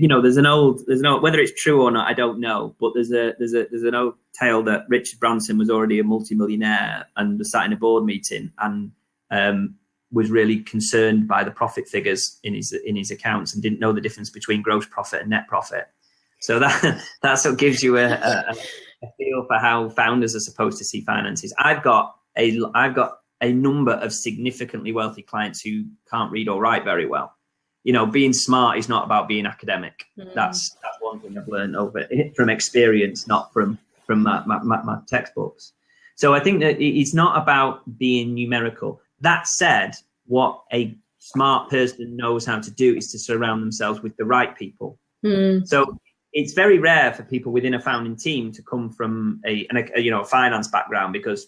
there's an old, whether it's true or not, I don't know, but there's an old tale that Richard Branson was already a multimillionaire and was sat in a board meeting and was really concerned by the profit figures in his accounts and didn't know the difference between gross profit and net profit. So that's what gives you a feel for how founders are supposed to see finances. I've got a number of significantly wealthy clients who can't read or write very well. Being smart is not about being academic. That's one thing I've learned from experience, not from my textbooks. So I think that it's not about being numerical. That said, what a smart person knows how to do is to surround themselves with the right people. So it's very rare for people within a founding team to come from a finance background, because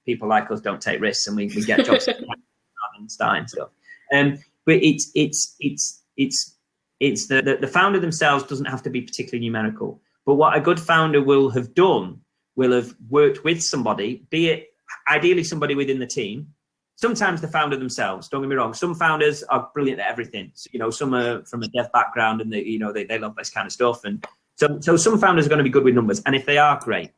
people like us don't take risks and we get jobs and starting stuff. But it's the founder themselves doesn't have to be particularly numerical. But what a good founder will have done will have worked with somebody, be it ideally somebody within the team. Sometimes the founder themselves, don't get me wrong. Some founders are brilliant at everything. So, some are from a dev background and they love this kind of stuff. And so some founders are going to be good with numbers. And if they are, great.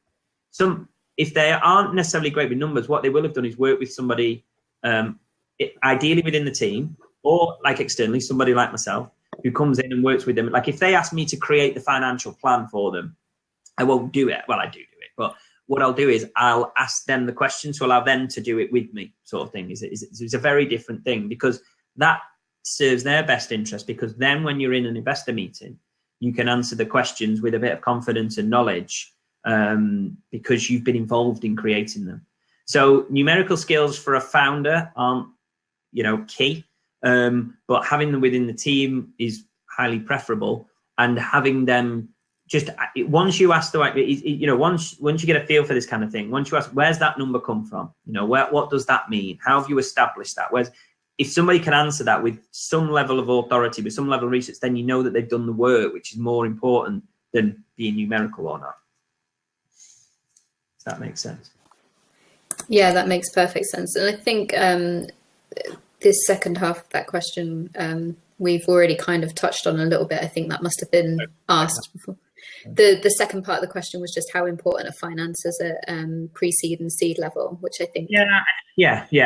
If they aren't necessarily great with numbers, what they will have done is work with somebody, ideally within the team, or like externally, somebody like myself, who comes in and works with them. Like if they ask me to create the financial plan for them, I won't do it. Well, I do it, but what I'll do is I'll ask them the questions to allow them to do it with me, sort of thing. It's a very different thing, because that serves their best interest, because then when you're in an investor meeting, you can answer the questions with a bit of confidence and knowledge, because you've been involved in creating them. So numerical skills for a founder aren't, key, but having them within the team is highly preferable, and having them just once you ask the right, once you get a feel for this kind of thing, once you ask, where's that number come from? What does that mean? How have you established that? If somebody can answer that with some level of authority, with some level of research, then you know that they've done the work, which is more important than being numerical or not. Does that make sense? Yeah, that makes perfect sense. And I think this second half of that question, we've already kind of touched on a little bit. I think that must have been asked before. The second part of the question was just how important are finances at pre-seed and seed level, which I think. Yeah.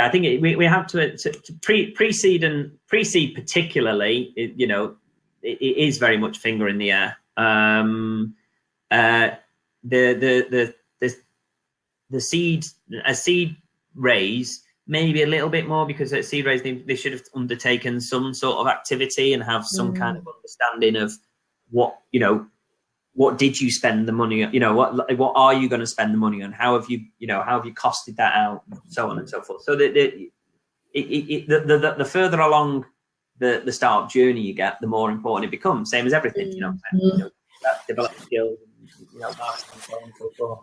I think we have to pre-seed and pre-seed particularly. It is very much finger in the air. The seed raise maybe a little bit more, because at seed raise they should have undertaken some sort of activity and have some kind of understanding of what did you spend the money on? What are you going to spend the money on? How have you costed that out, and so on and so forth. So the further along the startup journey you get, the more important it becomes. Same as everything, develop skills, marketing, and so on and so forth.